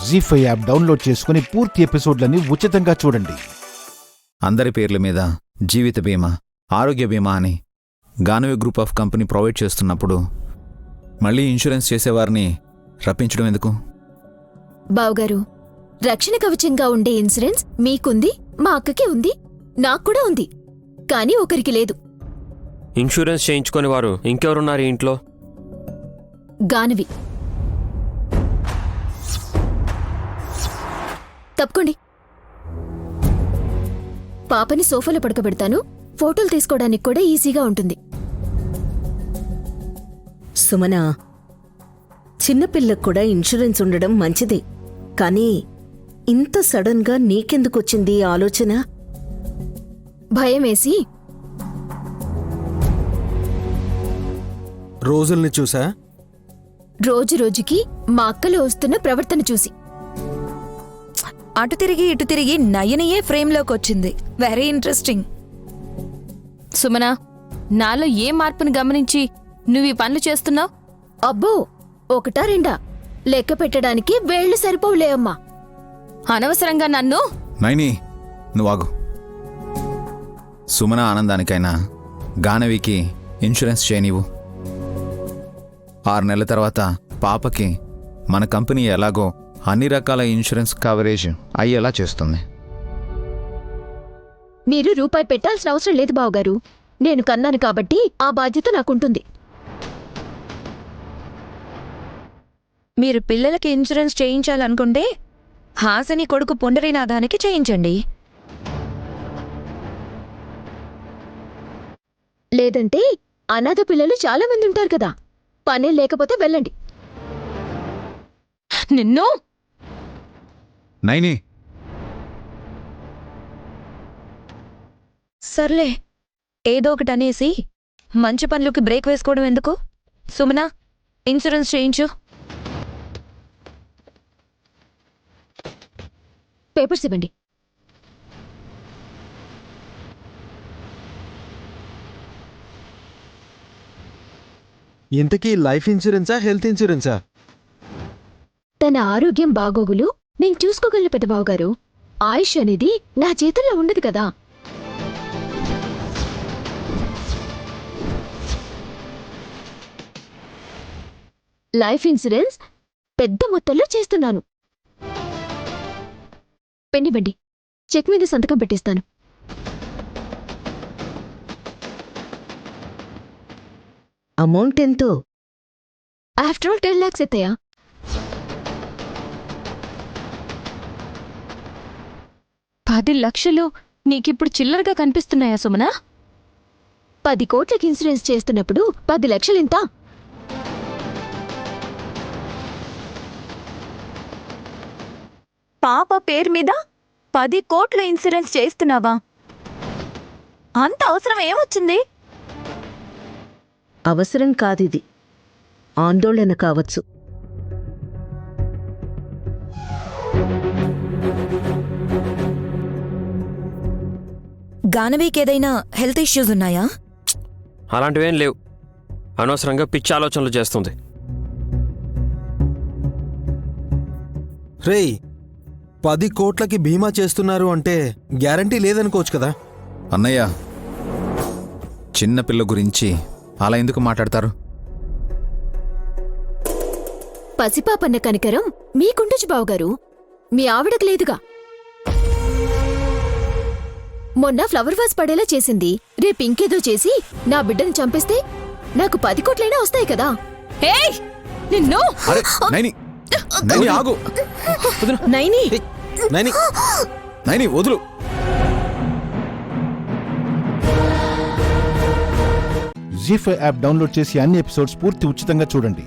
జీ5 app download చేసుకుని పూర్తి ఎపిసోడ్లని ఉచితంగా చూడండి. అందరి పేర్ల మీద జీవిత బీమా, ఆరోగ్య బీమా అని గానవి గ్రూప్ ఆఫ్ కంపెనీ ప్రొవైడ్ చేస్తున్నప్పుడు మళ్ళీ ఇన్సూరెన్స్ చేసేవారిని రప్పించడం ఎందుకు? బావుగారు, రక్షణ కవచంగా ఉండే ఇన్సూరెన్స్ మీకుంది, మా అక్కకి ఉంది, నాకు కూడా ఉంది. కానీ ఒకరికి లేదు. ఇన్సూరెన్స్ చేయించుకొని వారు ఇంకెవరున్నారు ఇంట్లో? గానవి. తప్పుకోండి. పాపని సోఫాలో పడుకోబెడతాను. ఫోటోలు తీసుకోవడానికి కూడా ఈజీగా ఉంటుంది. సుమన, చిన్నపిల్లకు కూడా ఇన్సూరెన్స్ ఉండడం మంచిదే. కానీ ఇంత సడన్గా నీకెందుకొచ్చింది ఈ ఆలోచన? భయమేసి. రోజుల్ని చూసా? రోజు రోజుకి మా అక్కలో వస్తున్న ప్రవర్తన చూసి. అటు తిరిగి ఇటు తిరిగి నయనయే ఫ్రేమ్లోకొచ్చింది. Very interesting. సుమన, నాలో ఏ మార్పును గమనించి నువ్వు ఈ పనులు చేస్తున్నావు? అబ్బో, ఒకటా రెండా లెక్క పెట్టడానికి వేళ్లు సరిపోవులే అమ్మా. అనవసరంగా నన్ను. నైని, నువ్వాగు. సుమన ఆనందానికైనా గానవికి ఇన్సూరెన్స్ చేయనివ్వు. 6 నెలల తర్వాత పాపకి మన కంపెనీ ఎలాగో అన్ని రకాల ఇన్సూరెన్స్ కవరేజ్ అయ్యేలా చేస్తుంది. మీరు రూపాయి పెట్టాల్సిన అవసరం లేదు బావగారు. నేను కన్నాను కాబట్టి ఆ బాధ్యత నాకుంటుంది. మీరు పిల్లలకి ఇన్సూరెన్స్ చేయించాలనుకుంటే హాసిని కొడుకు పుండరీనాథానికి చేయించండి. లేదంటే అనాథ పిల్లలు చాలా మంది ఉంటారు కదా, పనే లేకపోతే వెళ్ళండి. నిన్ను. నైని, సర్లే, ఏదో ఒకటి అనేసి మంచి పనులకి బ్రేక్ వేసుకోవడం ఎందుకు? సుమన, ఇన్సూరెన్స్ చేయించు. పేపర్స్ ఇవ్వండి. ఇంతకీ లైఫ్ ఇన్సూరెన్సా, హెల్త్ ఇన్సూరెన్సా? తన ఆరోగ్యం బాగోగులు నేను చూసుకోగలను పెద్దబావుగారు. ఆయుష్ అనేది నా చేతుల్లో ఉండదు కదా. లైఫ్ ఇన్సూరెన్స్ పెద్ద మొత్తంలో చేస్తున్నాను. పెన్నివ్వండి, చెక్ మీద సంతకం పెట్టిస్తాను. అమౌంట్ ఎంతో? After all 10 lakhs ఎత్తయ్యా. $10 లక్షలు నీకిప్పుడు చిల్లరగా కనిపిస్తున్నాయా సుమన? 10 కోట్లకి ఇన్సూరెన్స్ చేస్తున్నప్పుడు 10 లక్షలింత? పాప పేరు మీద 10 కోట్ల ఇన్సూరెన్స్ చేస్తున్నావా? అంత అవసరం ఏమొచ్చింది? అవసరం కాదిది, ఆందోళన కావచ్చు. గానవికేదైనా హెల్త్ ఇష్యూస్ ఉన్నాయా? అలాంటివేం లేవు. అనవసరంగా పిచ్చి ఆలోచనలు చేస్తుంది. రేయ్, 10 కోట్లకి బీమా చేస్తున్నారు అంటే గ్యారంటీ లేదనుకోవచ్చు కదా? అన్నయ్య, చిన్నపిల్ల గురించి అలా ఎందుకు మాట్లాడతారు? పసిపాపన్న కనికరం మీకుండొచ్చు బావుగారు, మీ ఆవిడకు లేదుగా. మొన్న ఫ్లవర్ వాజ్ పడేలా చేసింది. రేపు ఇంకేదో చేసి నా బిడ్డను చంపేస్తే నాకు 10 కోట్లైనా వస్తాయి కదా. ఏయ్, నిన్ను. అరే నైని, నైని ఆగు. నైని, నైని, నైని వదులు. జీ5 యాప్ డౌన్లోడ్ చేసి అన్ని ఎపిసోడ్స్ పూర్తి ఉచితంగా చూడండి.